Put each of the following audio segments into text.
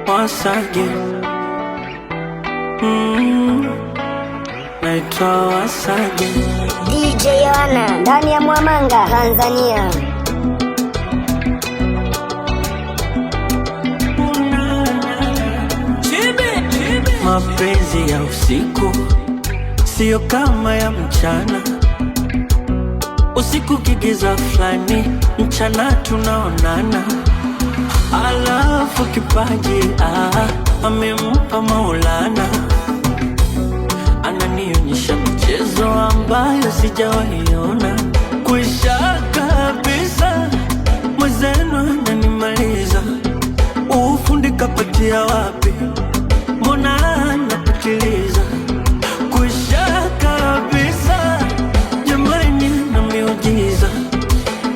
Once again, naitwa once again. DJ Yohana ndani ya Mwamanga, Tanzania. Mapenzi ya usiku sio kama ya mchana. Usiku kigiza fulani, mchana tunaonana. Alafu kipaji amempa Maulana, ananionyesha mchezo ambayo sijawaiona. Kuisha kabisa, mwezenu ananimaliza. Ufundi kapatia wapi? Mbona anapitiliza? Kuisha kabisa, jamani na miujiza.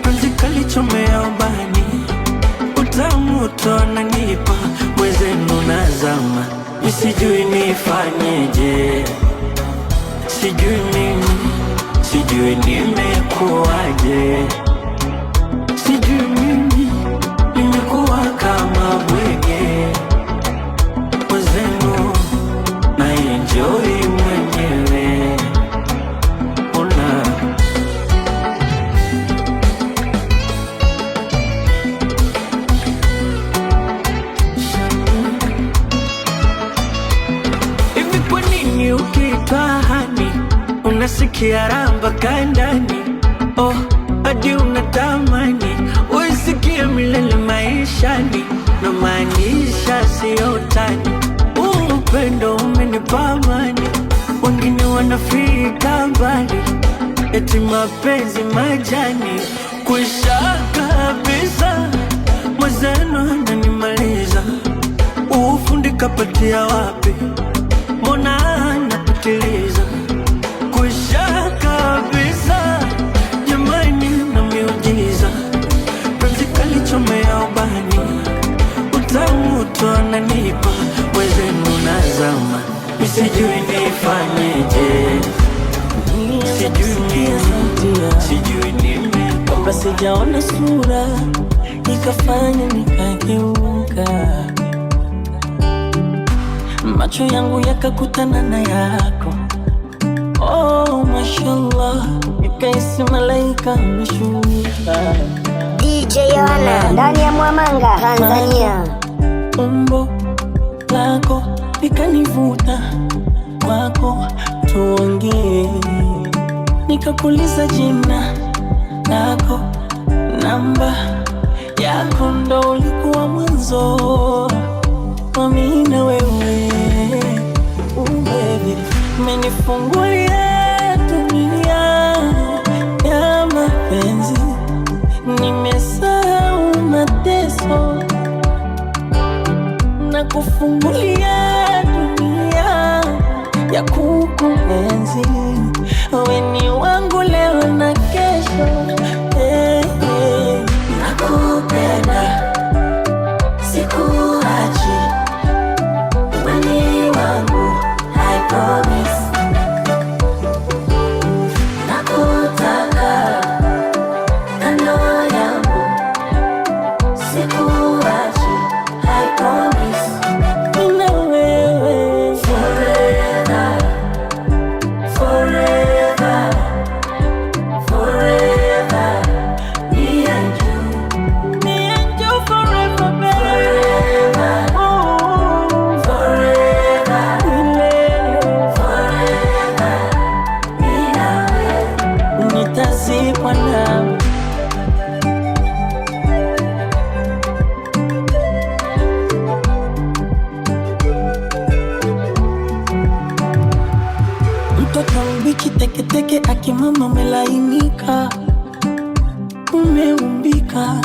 Penzi kalichomea ubani, utamu tu ananipa. Mwezenu nazama, sijui nifanyeje. Sijui mimi, sijui nimekuwaje. Sijui mimi, nimekuwa kama bwege. Mwezenu na enjoy mwenyewe. Ona hivi, kwa nini ukiitwa hani unasikia ramba kandani? Oh, hadi unatamani uisikie milele maishani. Na maanisha sio utani, upendo umenipa amani. Wengine wanafika mbali, eti mapenzi majani. Kuisha kabisa, mwezenu ananimaliza. Ufundi kapatia wapi? Mbona anapitiliza? Kuisha kabisa, jamani na miujiza. Penzi kalichomea ubani, utamu tu ananipa. Mwezenu nazama, sijui nifanyeje. Sijui mimi, sijui kwamba sijaona sura ikafanya nikageuka. Macho yangu yakakutana na yako. Oh, mashallah, nikaisi malaika ameshuka. DJ Yohana ndani ya Mwamanga, Tanzania. Umbo lako likanivuta kwako, tuongee. Nikakuuliza jina lako, namba yako, ndo ulikuwa mwanzo wa mimi na wewe. Baby, umenifungulia dunia ya mapenzi. Nimesahau mateso na kufungulia dunia ya kukuenzi. Wewe ni wangu leo na kesho. Hey, hey. Nakupenda, sikuachi. Wewe ni wangu, I promise. Nakutaka kando yangu, sikuachi, I promise. Nina wewe forever, forever, forever. Me and you forever, baby. Forever, oh, forever, forever. Nina wewe, nitazikwa nawe. Mtoto mbichi teketeke, akimama umelainika, umeumbika.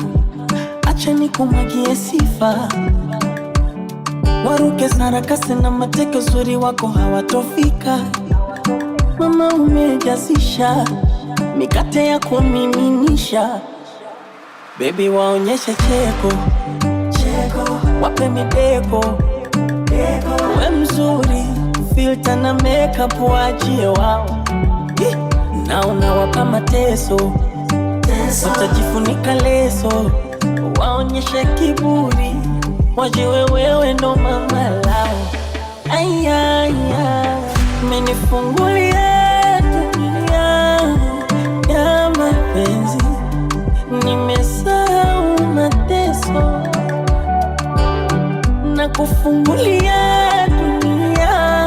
Acha nikumwagie sifa, waruke sarakasi na mateke, uzuri wako hawatofika. Mama umejazisha mikate ya kumiminisha. Baby waonyeshe cheko, cheko, wape mideko, deko. We mzuri, filter na makeup waachie wao. Na unawapa mateso, utajifunika leso, waonyeshe waonyeshe kiburi, wajue wewe ndo mama lao. Ayaya, umenifungulia dunia ya mapenzi, nimesahau mateso na kufungulia dunia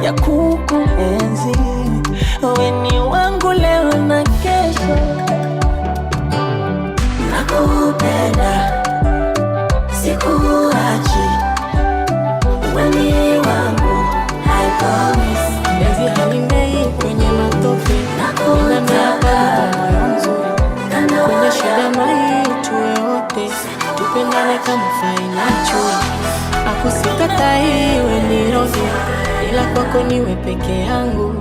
ya kukuenzi. Wewe ni wangu leo na kesho, nakupenda sikuachi, wewe ni wangu I promise. Penzi halimei kwenye matope, ninamea kwa moyo mzuri, kwenye shida maitu yote, tupendane kama fai na chui. Akusikatai we niroge, ila kwako niwe peke yangu,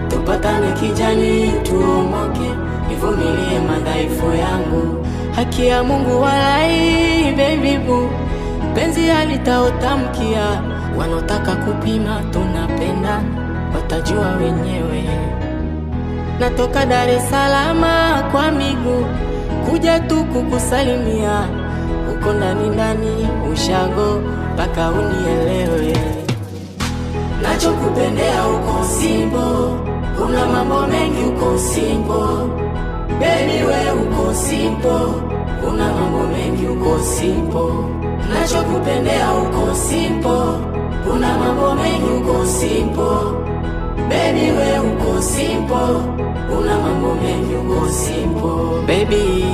tupatane kijani tuomoke, nivumilie madhaifu yangu. Haki ya Mungu walai baby boo, penzi halitaotamkia, wanotaka kupima tunapenda, watajua wenyewe. Natoka Dar es Salaam kwa miguu, kuja tu kukusalimia, uko ndani ndani ushago mpaka unielewe. Nachokupendea uko simple, una mambo mengi uko simple. Baby we uko simple, una mambo mengi uko simple. Nachokupendea uko simple, una mambo mengi uko simple. Baby we uko simple, una mambo mengi uko simple. Baby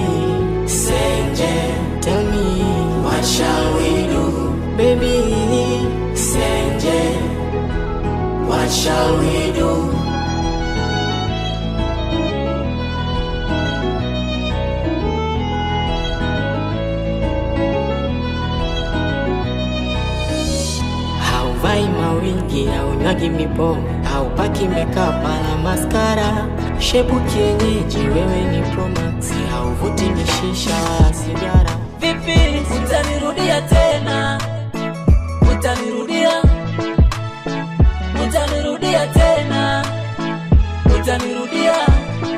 Senje, tell me what shall we do? Baby Senje, what shall we do? Hauvai mawingi, haunywagi mipombe, haupaki makeup wala mascara, shepu kienyeji, wewe ni Pro Max, hauvuti mishisha wala sigara. Vipi utanirudia tena? Utanirudia? Utanirudia tena? Utanirudia?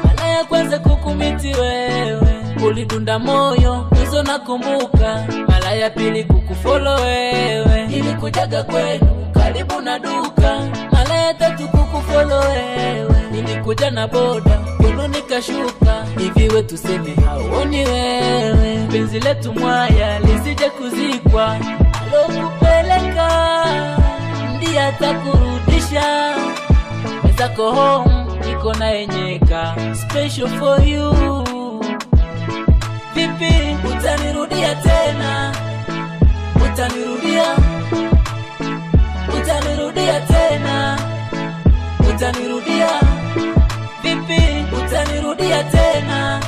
Mara ya kwanza kukumiti wewe ulidunda moyo, hizo nakumbuka. Mara ya pili kukufollow wewe, nilikujaga kwenu karibu na duka. Mara ya tatu kukufollow wewe, nilikuja na boda kwenu nikashuka. Hivi we tuseme hauoni wewe, penzi letu mwaya lisije kuzikwa. Alokupeleka ndiye atakurudisha, mezako home niko na enyeka, special for you. Vipi utanirudia tena? Utanirudia? Utanirudia tena? Utanirudia? Vipi utanirudia tena?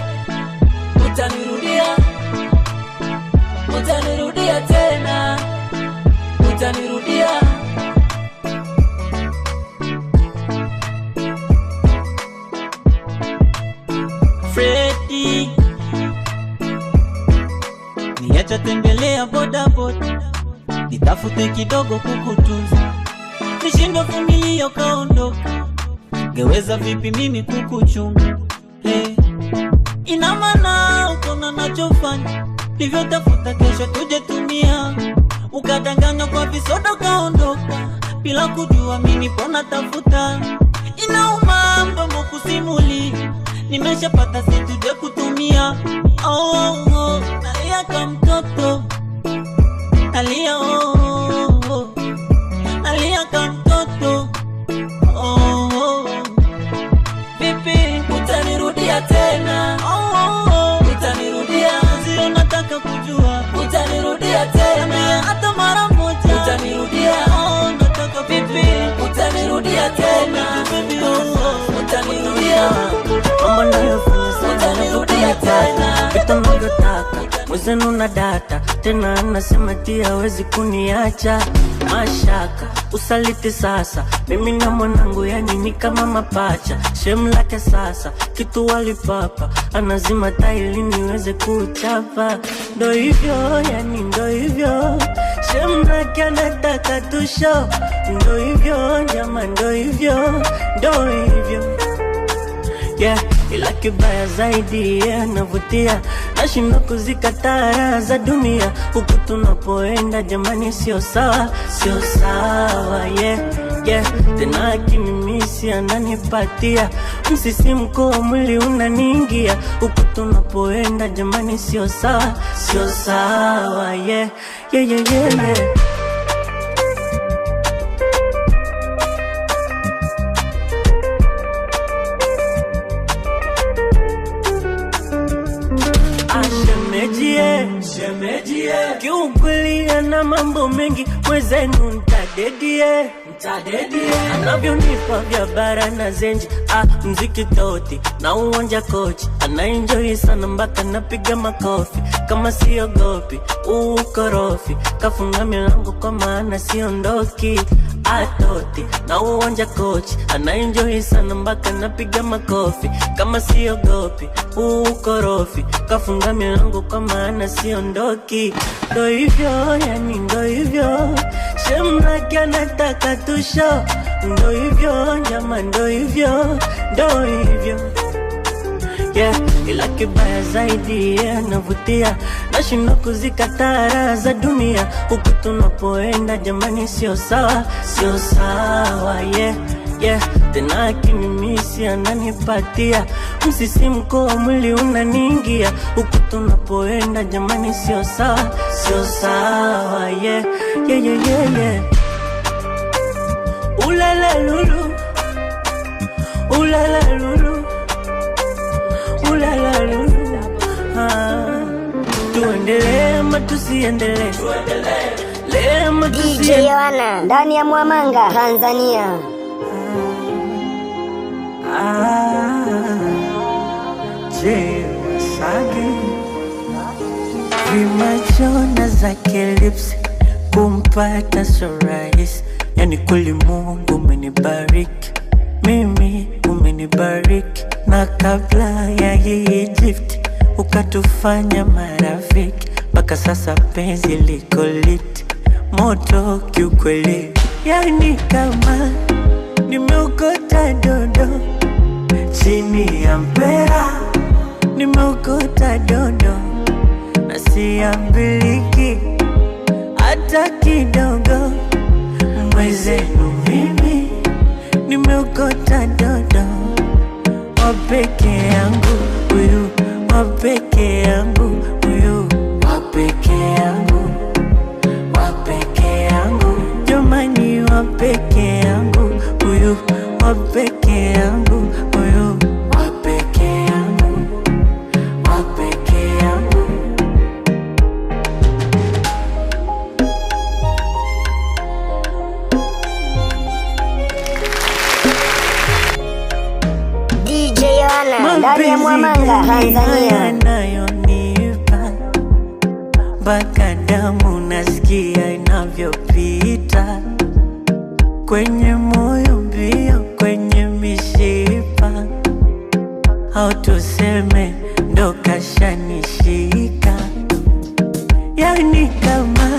Utanirudia? Utanirudia tena? Utanirudia? Freddy, niacha tembelea boda boda, nitafute kidogo kukutunza, nishindo familia kaondoka, ngeweza vipi mimi kukuchunga? Hey, ina maana ukona nachofanya, ndivyo tafuta kesho tuje tumia, ukadanganya kwa visoda kaondoka, bila kujua mimi pona tafuta. Inauma mdomo kusimuli, nimeshapata situje kutumia. Oh, oh, nalia kama mtoto, nalia oh, oh, nalia kama mtoto. Oh, oh. Vipi utanirudia tena? Oh, oh, oh. Utanirudia? Sio nataka kujua. Utanirudia tena? Hata mara moja. Utanirudia? Oh, nataka vipi utanirudia tena? Utanirudia? Mambo nayofanya sana utanirudia tena? vitu navyotaka mwezenu na data tena, anasema tia hawezi kuniacha. Mashaka usaliti sasa, mimi na mwanangu yani ni kama mapacha. Shem lake sasa kitu walipapa, anazima taili niweze kuchapa. Ndo hivyo yani ndo hivyo, shem lake anataka tusho. Ndo hivyo jama, ndo hivyo, ndo hivyo yeah. ila kibaya zaidi yeye anavutia. Nashindwa kuzikataa raha za dunia, huku tunapoenda jamani sio sawa, sio sawa, yeah, yeah. Tena akinimisi ananipatia msisimko wa mwili unaniingia, huku tunapoenda jamani sio sawa, sio sawa, yeah, yeah, yeah, yeah, yeah. Shemejie, kiukweli ana mambo mengi, mwezenu ntadedie, anavyonipa vya bara na zenji, mziki toti na uwanja kochi, anaenjoy sana mpaka napiga makofi, kama siogopi ukorofi, kafunga milango kwa maana siondoki. Atoti na uwanja kochi, anaenjoy sana mpaka napiga makofi, kama siogopi ukorofi, kafunga milango kwa maana siondoki. Ndo hivyo, yani ndo hivyo, shemraki anataka tusho. Ndo hivyo, nyama ndo hivyo, ndo hivyo, yeah. Ila kibaya zaidi yeye anavutia, nashindwa kuzikataa raha za dunia, huku tunapoenda jamani sio sawa, sio sawa, yeah, yeah. Tena akinimisi ananipatia msisimko wa mwili unaniingia, huku tunapoenda jamani sio sawa, sio sawa, yeah, yeah, yeah, yeah, yeah. Ulala lulu, ulala lulu, ulala lulu, tuendelee ama tusiendelee? Tuendelee ama tusiendelee? DJ Yohana ndani ya Mwamanga, Tanzania. Je, Wasage vimachona zake lips kumpata so rahisi, yani kweli Mungu umenibariki mimi, umenibariki na kabla ya hii gift ukatufanya marafiki, mpaka sasa penzi liko lit moto kiukweli, yani kama nimeokota dodo chini ya mpera, nimeokota dodo na siambiliki hata kidogo, mwezenu mimi nimeokota dodo wapeke yangu huyu, wapeke yangu huyu, wapeke yangu, wapeke yangu, jamani wapeke yangu huyu, wapeke yangu huyu, wapeke yangu, wapeke yangu. DJ Yohana ndani ya Mwamanga, Tanzania. Yanayonipa mpaka damu nasikia inavyopita kwenye moyo mbio, kwenye mishipa, au tuseme ndo kashanishika, yani kama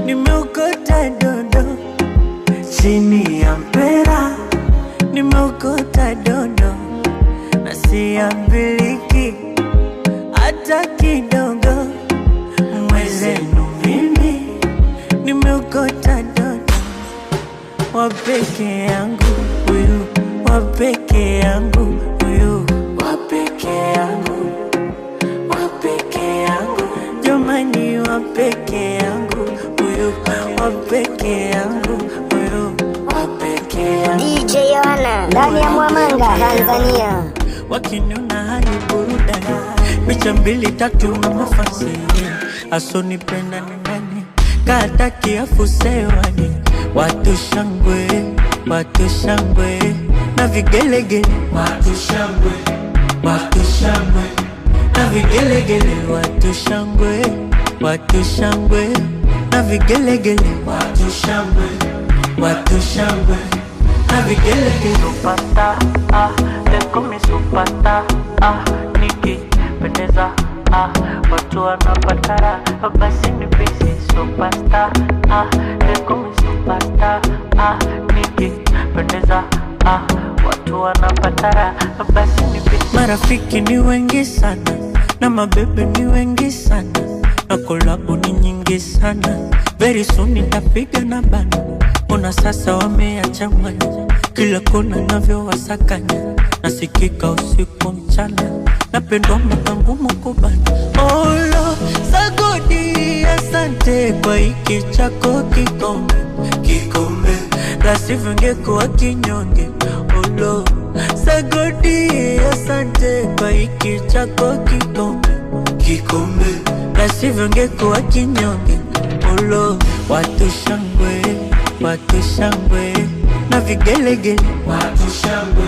nimeokota dodo chini ya mpera, nimeokota dodo na siambiliki hata kidogo, mwezenu mimi nimeokota dodo wapeke yangu huyu, wapeke yangu huyu, wapeke yangu, wapeke yangu, jamani wapeke yangu huyu, wapeke yangu huyu, wapeke yangu. DJ Yohana ndani ya Mwamanga, Tanzania. Wakiniona hali burudani, picha mbili tatu na mafasi, asonipenda ni nani, kataki afusewani, watu shangwe, watu shangwe na vigelegele, watu shangwe, watu shangwe na vigelegele, watu shangwe, watu shangwe na vigelegele, watu shangwe, watu shangwe na vigelegele. Supata, leko mi supata, nikipendeza, watu wanapatara, basi ni busy superstar, leko mi supata, nikipendeza, watu watu wanapatara, basi nipe. Marafiki ni wengi sana na mabebe ni wengi sana na kolabo ni nyingi sana. Very soon nitapiga na bana, ona sasa wameachanganya, kila kona navyo wasakanya, nasikika usiku mchana, napendwa makangumu kubana. Olo, sagodi asante kwa hiki chako kikombe, kikombe, la sivyo ngekuwa kinyonge. Olo, sagodi asante kwa hiki chako kikombe, kikombe, la sivyo ngekuwa kinyonge. Olo, watu shangwe na vigelegele, watu shangwe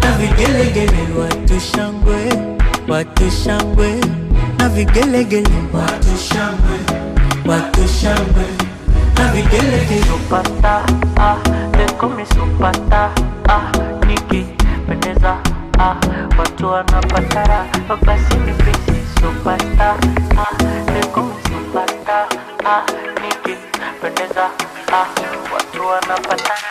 na vigelegele, watu shangwe na vigelegele, watu shangwe na vigelegele. Supata, leko mi supata, nikipendeza, watu wanapatara, basi nipesi. Supata, leko mi supata, nikipendeza, watu wanapatara.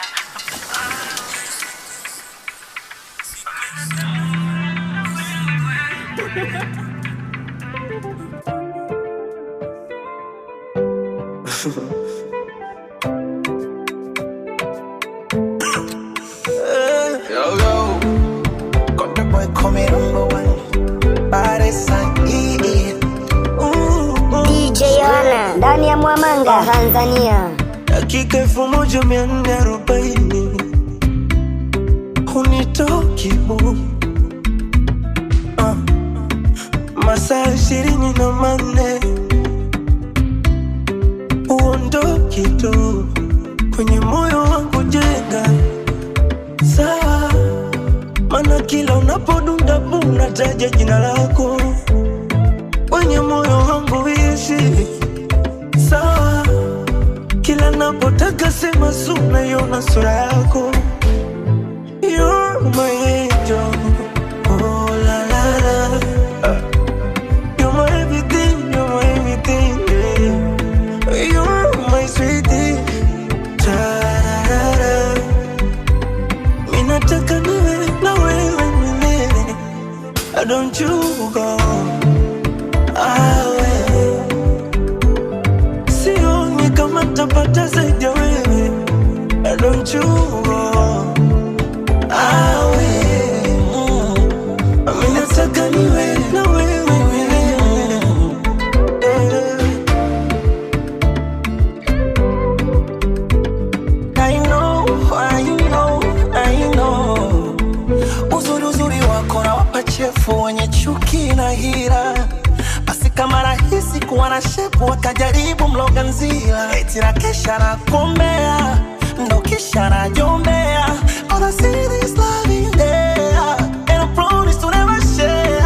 Yo, got the boy coming #1. Baresa DJ Yohana ndani ya Mwamanga, Tanzania. dakika 1440 hunitoki bu masaa 24 uondoki tu kwenye moyo wangu, jenga sawa, mana kila unapodunda unataja jina lako kwenye moyo wangu, ishi sawa, kila napotaka sema suna yona sura yako. You're my angel, oh la la la, you're my everything, yeah. You're my sweetie, ta-ra-ra-ra. Minataka niwe na wewe milele, don't you go away. Sioni kama tapata zaidi ya wewe, don't you go away. Minataka niwe na wewe milele. I know uzuri wako na wapachefu wenye chuki na hila, basi kama rahisi kuwa na shepu wakajaribu mloga nzila, eti na kesha na kuombea ndo kisha na jombea. All I see is love in there, and I promise to never share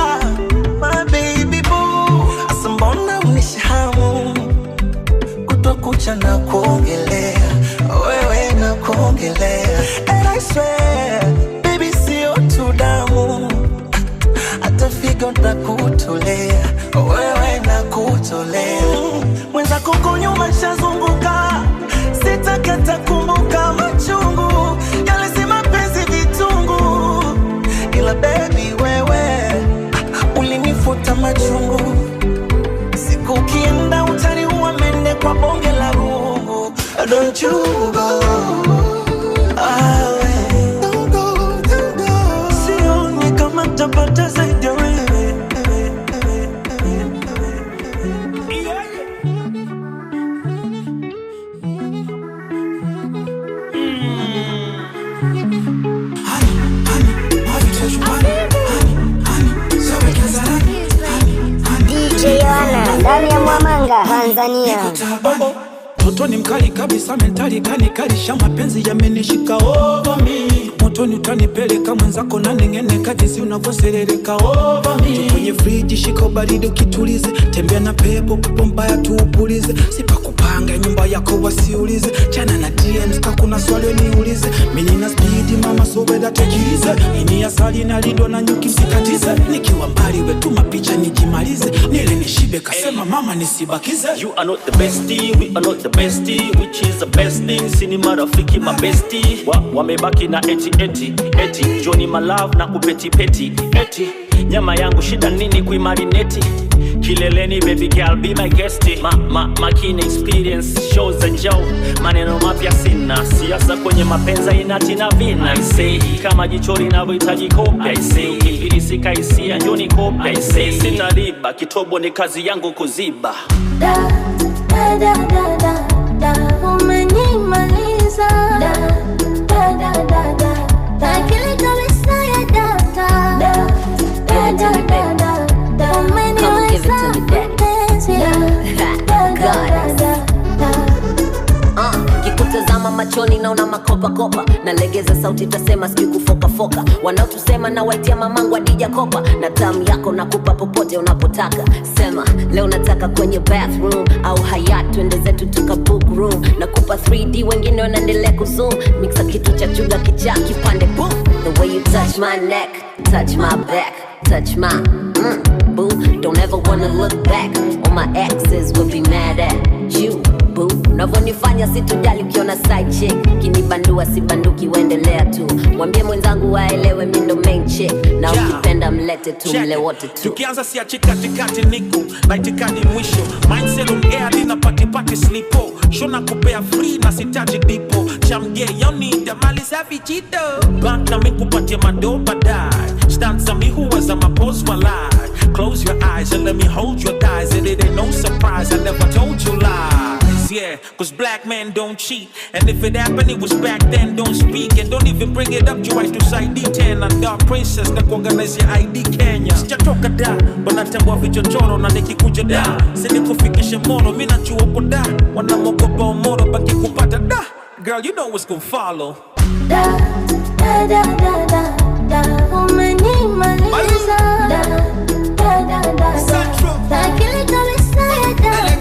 my baby boo. Asa mbona unishahamu kutwa kucha na kuongelea wewe na kuongelea, and I swear baby sio tu damu, hata figo nakutolea wewe na kutolea. Mwenza kuku nyuma shazunguka, sitakata kumbuka machungu yale si mapenzi vitungu, ila baby wewe ulinifuta machungu. Siku ukienda utaniua mende kwa bonge la rungu, don't you go away, don't go. Sioni kama tapata zaidi ya wewe. DJ Yohana ndani ya Mwamanga, Tanzania. Toto ni mkali kabisa, mentali kanikalisha, mapenzi yamenishika over me. Motoni utanipeleka mwenzako na nengeneka, jinsi unavyoserereka over me. Kwenye friji shika baridi ukitulize, tembea na pepo mbaya tuupulize, sipa kupanga nyumba yako wasiulize, chana na DMs kakuna swali niulize, mimi nina speed mama so beda tajirize, ini asali na lindo na nyuki msikatize, nikiwa mbali wetu mapicha nijimalize, nile nishibe kasema mama nisibakize. You are not the bestie, we are not the bestie, which is the best thing. Sini marafiki mabesti wamebaki na eti Johnny my love na kupeti peti eti nyama yangu shida nini kuimarineti kileleni baby girl be my guest makini experience shows and Joe maneno mapya sina siasa kwenye mapenza inatina vina I say kama jicho linavyohitaji kopya I say ukifilisika hisia njoo ni kopya I say sina riba kitobo ni kazi yangu kuziba da da da da da da umenimaliza da da da da da akili kabisa ya data da da da da da umeniweza mpenzi da da da Kikutazama machoni naona makopa nalegeza sauti tasema siki kufoka wanaotusema na waitia mamangu adija kopa na tamu yako nakupa popote unapotaka sema leo nataka kwenye bathroom au hayat twende zetu tuka book room nakupa 3D wengine wanaendelea kuzoom mixa kitu cha chuga kichaa kipande boom the way you touch my neck touch my back touch my boo don't ever wanna look back all my exes will be mad at you unavyonifanya situjali ukiona side chick kinibandua sibanduki uendelea tu mwambie mwenzangu waelewe mimi ndo main chick na ukipenda mlete tu mle wote tu tukianza siachi katikati niko na itikadi mwisho mindset on air lina party slipo shona kupea free na sitaji dipo chamge you need the mali safichito bank na mimi kupatia madoba die stanza me who was my pose my lie close your eyes and let me hold your thighs and it ain't no surprise I never told you lies yeah cause black men don't cheat and if it happened it was back then don't speak and don't even bring it up you right to side D10 and dark princess na kuorganize your ID Kenya sijatoka da wanatambua vichochoro na nikikuja da sini kufikishe moro mimi najua uko da wanamogopa moro baki kupata da girl you know what's gonna follow da da da da da da umenimaliza da da da da akili kabisa ya data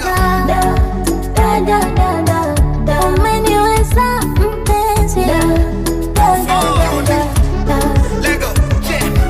da da da da umeniweza mpenzi da Lego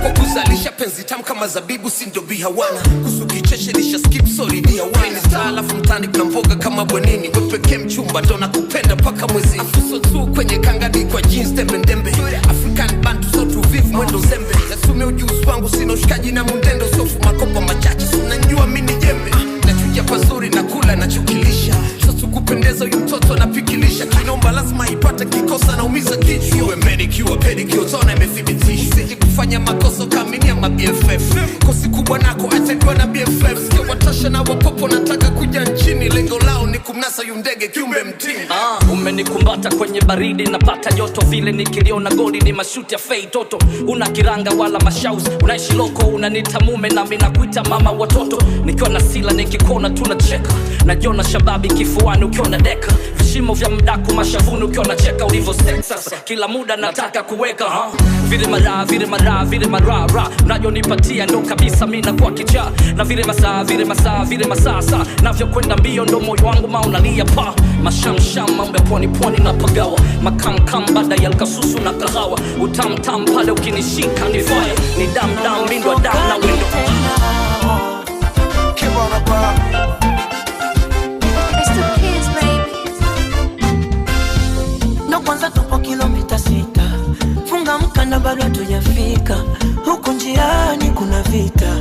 kwa kuzalisha penzi tamu kama zabibu sindo bihawana kusukicheshe lisha skip sorry dia wine style alafu mtani kuna mboga kama bwenini wepeke mchumba ndo nakupenda paka mwezi afuso tu kwenye kangadi kwa jeans ndembe African bantu so tu vivu mwendo zembe nasume ujuzi wangu sina ushikaji na mundendo sofu makopa machache sunanjua mini jembe nachuja pazuri na kula na chukilisha sasa kupendeza huyu mtoto anapikilisha kinomba lazima ipate kikosa na umiza kichwa iwe manicure pedicure tona imethibitishwa siji kufanya makosa kamini ya BFF kosi kubwa nako atendwa na BFF sio watasha na wapopo nataka kuja nchini lengo lao ni kumnasa yundege kiumbe mtini umenikumbata kwenye baridi napata joto vile nikiliona goli ni mashuti ya fei toto una kiranga wala mashaus unaishi loko unanita mume na mimi nakuita mama watoto nikiwa na sila nikikona tunacheka najiona shababi kifuani ukiona deka vishimo vya mdaku mashavuni ukiona cheka ulivyo sexas kila muda nataka kuweka vile mara unajonipatia ndo kabisa mimi nakuwa kichaa na vile masaa saa navyokwenda mbio ndo moyo wangu maunalia pa mashamsham mambo pwani na pagawa makamkam baada ya kasusu na kahawa utamtam pale ukinishika ni fire ni dam mindo dam na window na kwanza tupo kilomita 6 funga mkanda bado hatujafika huku njiani kuna vita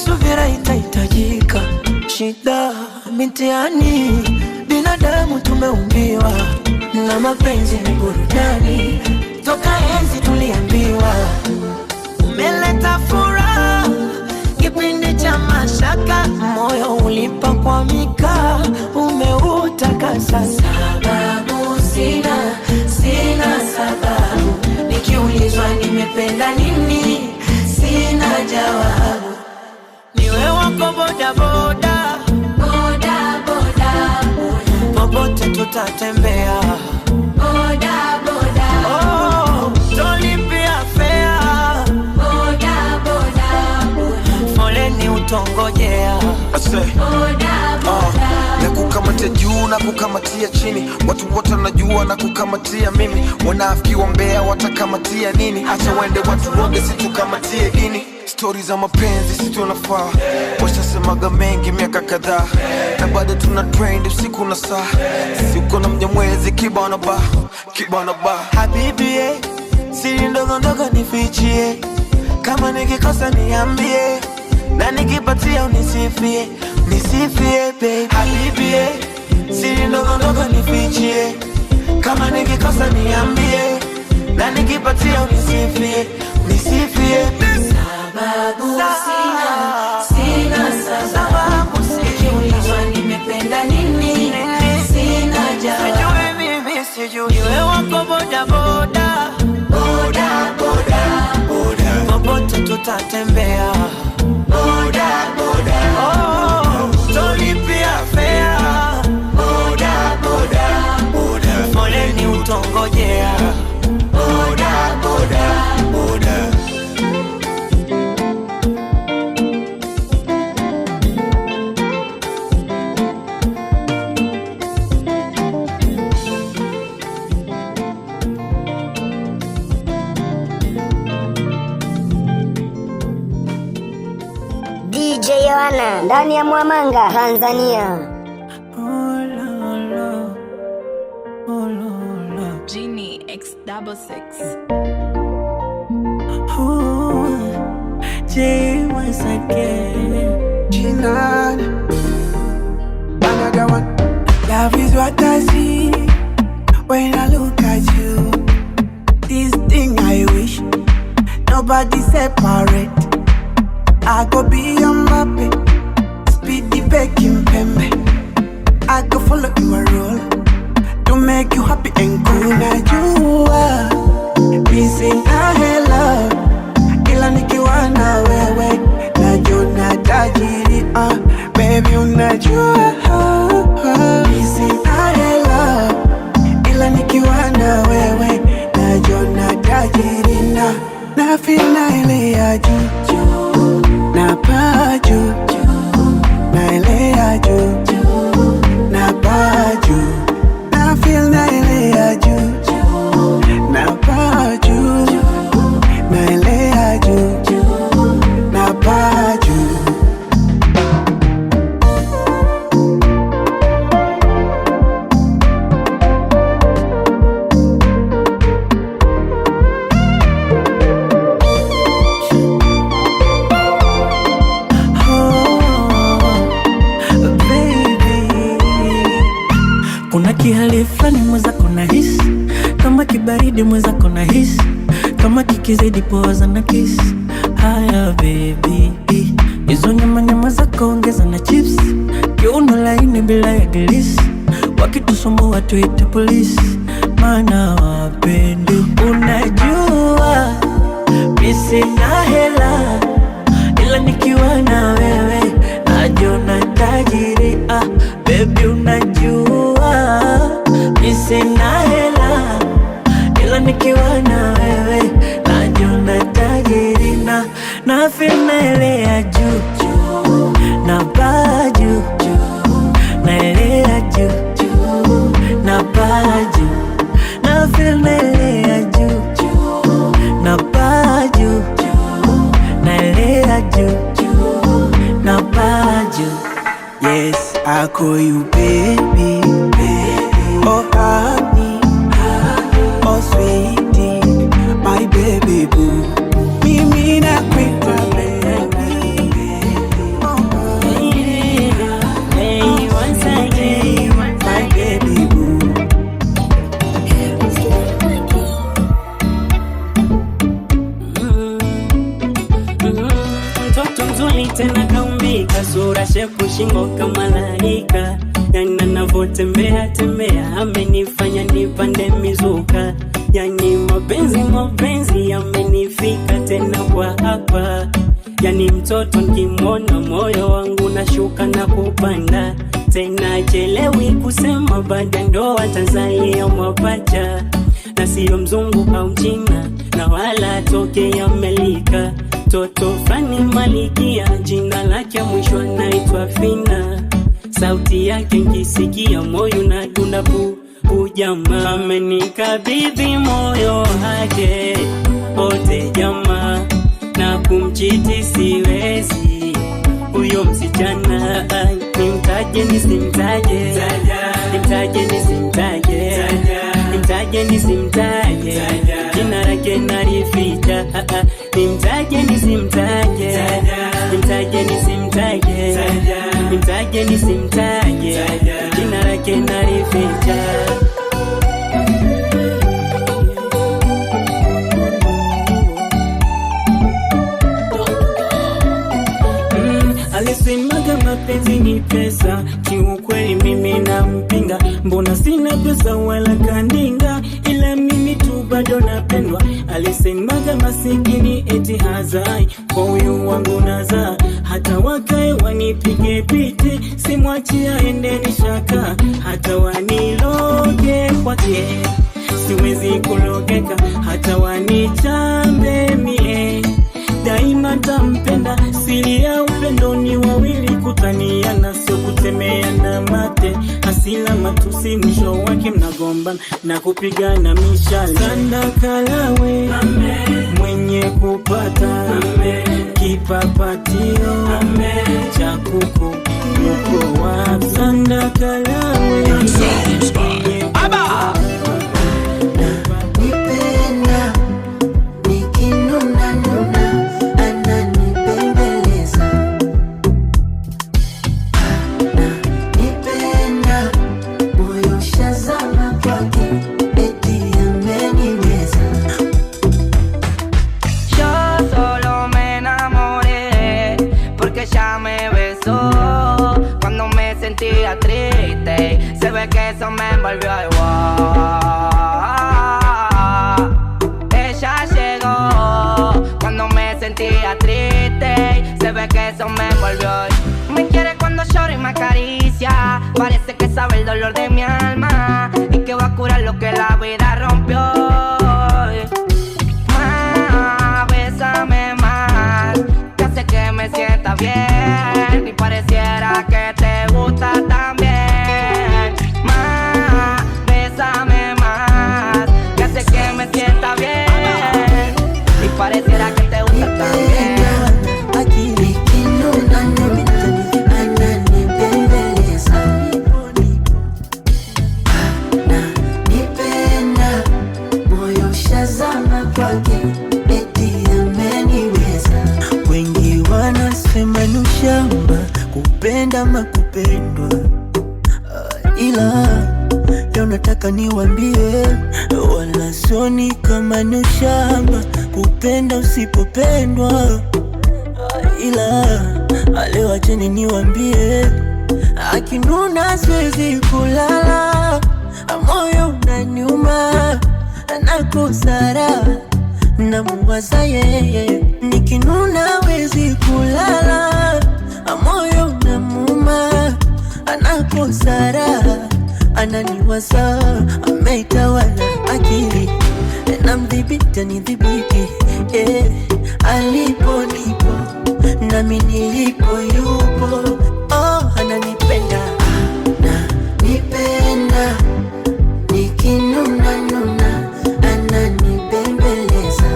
subira itahitajika shida mitiani binadamu tumeumbiwa na mapenzi ni burudani toka enzi tuliambiwa umeleta furaha kipindi cha mashaka moyo ulipakwamika umeutaka sasa sababu sina sababu nikiulizwa nimependa nini sina jawabu niwe wako boda popote tutatembea boda oh tolipia fea boda foleni utongojea na kukamatia juu na kukamatia chini watu wote wanajua na kukamatia mimi wanafiki wa mbea watakamatia nini acha waende watu wote situkamatie dini stories za mapenzi situnafaa washa Tulisemaga mengi miaka kadhaa, na bado tuna trend usiku na saa. Sisi uko na Mnyamwezi kibana ba, kibana ba. Habibi siri ndogo ndogo nifichie, kama nikikosa niambie, na nikipatia unisifie, nisifie baby. Habibi siri ndogo ndogo nifichie, kama nikikosa niambie, na nikipatia unisifie, nisifie baby. Sina sababu, sikiulizwa nimependa nini, sina jawabu. Sijui mimi, sijui iwe wako boda boda, boda boda boda, popote tutatembea, boda boda. Oh, tolipia fare, boda boda boda, foleni utongojea, boda boda boda. DJ Yohana ndani ya Mwamanga, Tanzania. Genie X66. J once again. Gina, another one. Love is what I see when I look at you. This thing I wish nobody separate. I go be your mappy, speedy baking pembe. I go follow your role to make you happy and cool. Now you are missing a love, ila nikiwa na wewe najua tajiri. Baby unajua missing a love, ila nikiwa na wewe najua tajiri. Na feel na ile ya juu, na pa juu, na ile ya juu, na pa juu. Na feel na ile ya juu, na pa juu, na ile ya juu, na pa juu. Kihali flani mwenzako nahisi kama kibaridi, mwenzako nahisi kama kikizidi poza na kiss. Haya baby, hizo nyama zako ongeza na chips, kiuno laini bila ya glisi, wakitusumbua tuite polisi, maana wapendi. Unajua mimi sina hela, ila nikiwa na wewe najiona tajiri. Baby unajua mimi sina hela, ila nikiwa na wewe najiona tajiri. Na feel na ile ya juu, na pa juu, na ile ya juu, na pa juu. Na feel na ile ya juu, na pa juu, na ile ya juu, na pa juu. Yes, I call you baby, baby. Oh honey, oh sweetie, my baby boo. Mimi nakuita baby. Hey, once again, my baby boo. Mtoto mzuri tena kaumbika, sura shepu shingo kama malaika. Yani anavotembea tembea amenifanya nipande mizuka. Yani mapenzi yamenifika tena kwa hapa. Yani mtoto nikimwona moyo wangu nashuka na kupanda. Tena chelewi kusema baada ndoa tazalia mapacha. Na siyo mzungu au mchina, na wala toke Amerika. Toto fani malikia, jina lake mwisho anaitwa Fina. Sauti yake nkisikia moyo na dunabu. Jamaa amenikabidhi moyo wake wote jamaa, na kumchiti siwezi. Huyo msichana nimtaje nisimtaje, nimtaje nisimtaje, nimtaje nisimtaje, jina lake nalificha. Nimtaje nisimtaje, nimtaje nisimtaje, nimtaje nisimtaje, jina lake nalificha. Alisemaga mapenzi ni pesa, kiukweli mimi nampinga. Mbona sina pesa wala kandinga, ila mimi tu bado napendwa. Alisemaga masikini eti hazai, kwa huyu wangu naza. Hata wakae wanipige piti, simwachi aende nishaka. Hata waniloge kwake, siwezi kulogeka. Hata wanichambe mie, daima tampenda. Siri ya upendo ni wawili kutaniana, sio kutemeana mate. Hasila matusi, mwisho wake mnagombana na kupigana mishale. Sanda kalawe, mwenye kupata kipapatio cha kuku yuko wapi? Sanda kalawe, que eso me envolvió igual. Ella llegó cuando me sentía triste, se ve que eso me envolvió. Me quiere cuando lloro y me acaricia, parece que sabe el dolor de mi alma y que va a curar lo que la vida rompió. Más, bésame más, que hace que me sienta bien y pareciera que te gusta también. Pareciera que te gusta también. Aquí nipenda moyo shazama kwake, eti ameniweza. Wengi wanasema ni ushamba kupenda makupendwa, ila leo nataka niwaambie, wala sioni kama ni ushamba kupenda usipopendwa. Ila leo acheni niwaambie, akinuna siwezi kulala, moyo unaniuma, nakosara namuwaza yeye. Nikinuna wezi kulala, moyo unamuuma, nakosara ananiwaza. Ameitawala akili na mdhibiti nidhibiti, alipo nipo nami nilipo yupo. Ananipenda, ananipenda, nikinuna nuna ananibembeleza.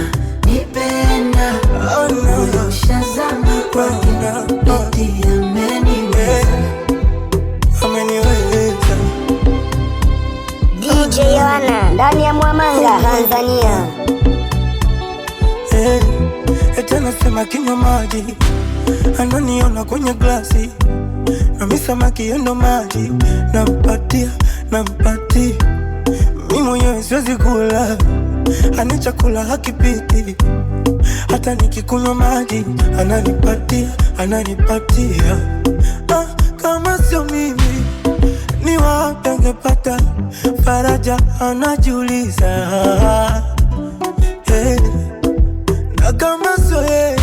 Ananipenda, moyo shazama kwake, eti ameniweza. DJ Yohana ndani ya Mwamanga, Tanzania. Eti nasema kinywa maji, ananiona kwenye glasi, na misamaki yendo maji, nampatia. Mimi mwenyewe siwezi kula, ani chakula hakipiti. Hata nikikunywa maji, ananipatia. Kama sio mimi, ni wapi angepata faraja, anajiuliza. Na kama sio yeye,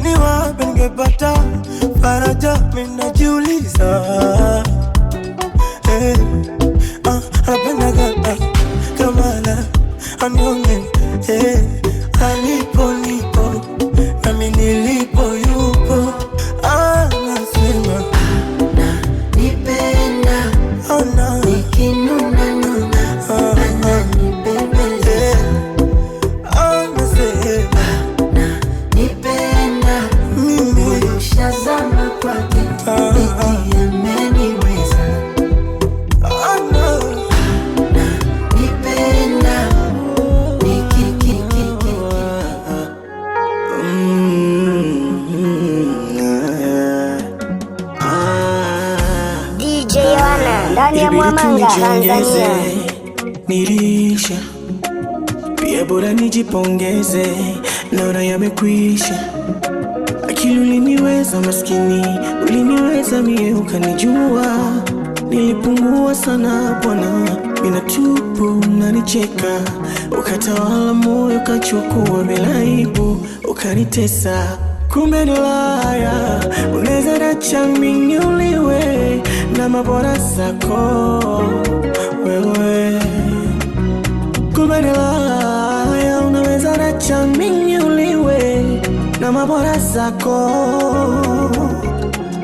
ni wapi ningepata faraja, mimi najiuliza. Anapenda kama anione, alipo nipo nami nilipo yupo. Anasema ananipenda, nikinuna nuna ananibembeleza. Anasema ndani ya Mwamanga, Tanzania. Nilisha pia bora nijipongeze, naona yamekwisha. Akili uliniweza maskini, uliniweza mie ukanijua. Nilipungua sana bwana, mina tupu unanicheka. Ukatawala moyo ukachukua bila aibu, ukanitesa. Kumbe nilaya, unaweza nacha mimi uliwe na mabora zako wewe. Kumbe nilaya, unaweza nacha mimi uliwe na mabora zako.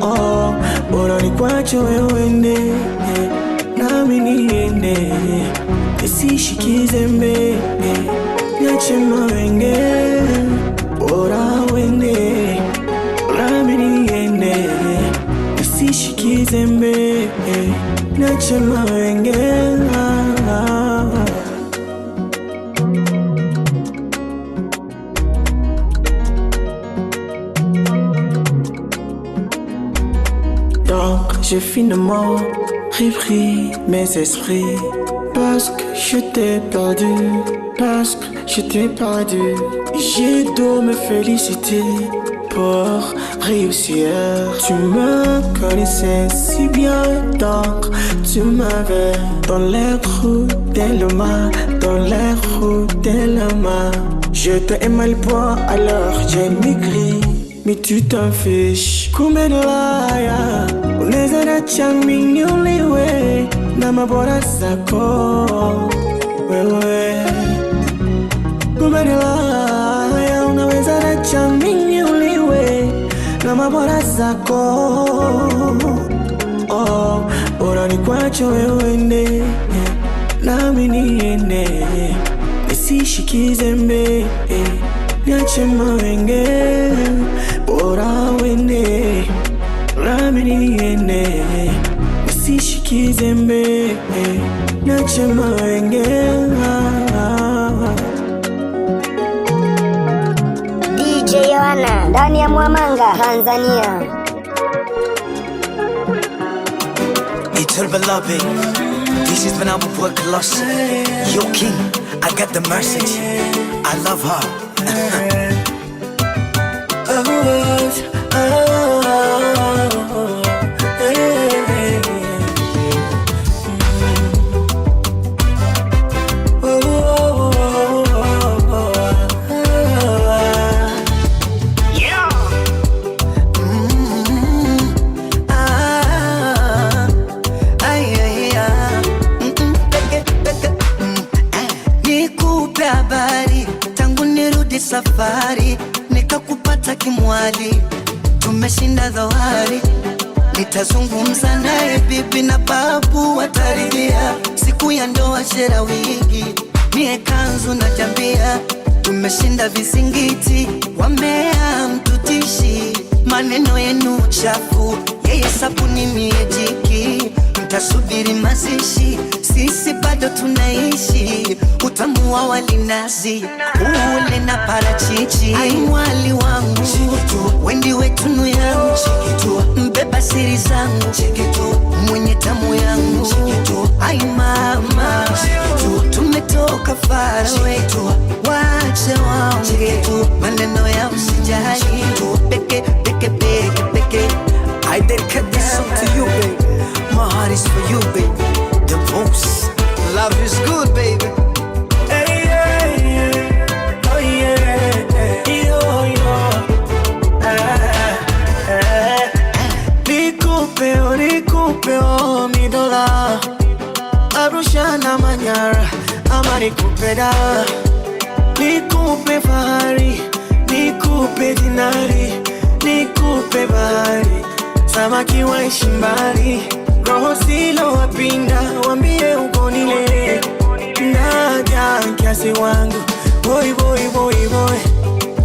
Oh, bora nikwache wewe ende, nami niende. Nisishikize mbele, niache mawenge. Bora wende, nami niende. Nisishikize mbele, niache mawenge. Donc j'ai finalement repris mes esprits, parce que je t'ai perdu, parce que je t'ai perdu. J'ai dû me féliciter pour réussir. Tu me connaissais si bien, donc tu m'avais dans les roues de l'homme, dans les roues de l'homme. Je t'aimais le poids, alors j'ai maigri, mais tu t'en fiches. Kumbe nilaya, unaweza nacha mimi uliwe na mabora zako wewe. Kumbe nilaya, unaweza nacha mimi uliwe na mabora zako. Oh, bora nikwache wewe ende, nami niende. Nisishikize mbele, niache mawenge. Bora wende, nami niende. Nisishikize mbele, niache mawenge. DJ Yohana ndani ya Mwamanga, Tanzania. Little beloved, this is when I will work lost. Yo king, I got the message. I love her. Nikupe habari tangu nirudi safari, nikakupata kimwali, tumeshinda dhoari. Nitazungumza naye bibi na babu wataridhia, siku ya ndoa shera wigi, mie kanzu na jambia. Tumeshinda vizingiti, wamea mtutishi, maneno yenu chafu, yeye sabuni mie jiki. Mtasubiri mazishi, sisi bado tunaishi, utamu wa walinazi, ule na parachichi. Ai mwali wangu, wendi wetunu yangu, mbeba siri zangu, mwenye tamu yangu. Ai mama, tumetoka far away, wache waonge maneno ya usijali. Peke, peke, peke, peke. I dedicate this song to you, baby. My heart is for you, baby. The most love is good, baby. Hey, yeah, yeah. Oh, yeah. Yo, yo. Nikupe, mi dola. Arusha na Manyara, ama nikupe da. Nikupe fahari, nikupe dinari, nikupe bahari, samaki waishi mbali. Roho silo wapinda, wambie uko nile. Naja kiasi wangu, boy, boy, boy, boy.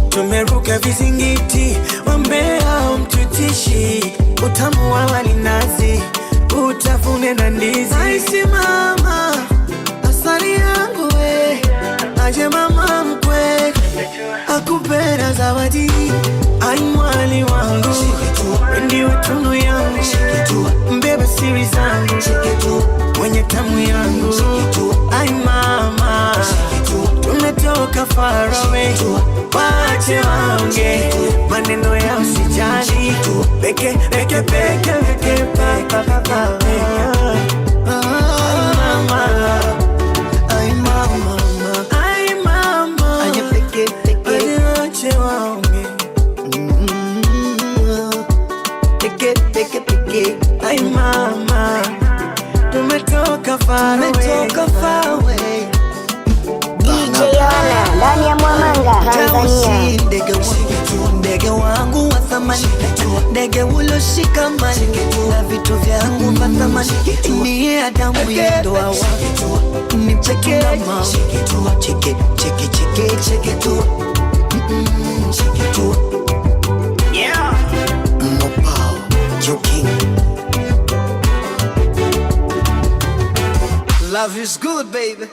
Tumeruka vizingiti, wambea mtutishi, utamu wa walinazi, utafune na ndizi. Aisi mama, asali yangu we, aje mama mkwe, akupenda zawadi. Ai mwali wangu, wendi utunu yangu, beba siri zangu, mwenye tamu yangu, ai mama, tumetoka far away, wache waonge maneno ya usijali, peke peke peke peke pa pa pa. Ai mama, ai mama, aje peke peke, wache waonge, peke peke peke. Ai mama, tumetoka far away. DJ Yohana ndani ya Mwamanga, Tanzania. Ndege wangu wa thamani, ndege uloshikamani na vitu vyangu vya thamani, ni Adamu ya ndoa wangu, ni peke mama, cheke cheke cheke cheke tu, cheke tu, yeah, Mopao, joking. Love is good, baby.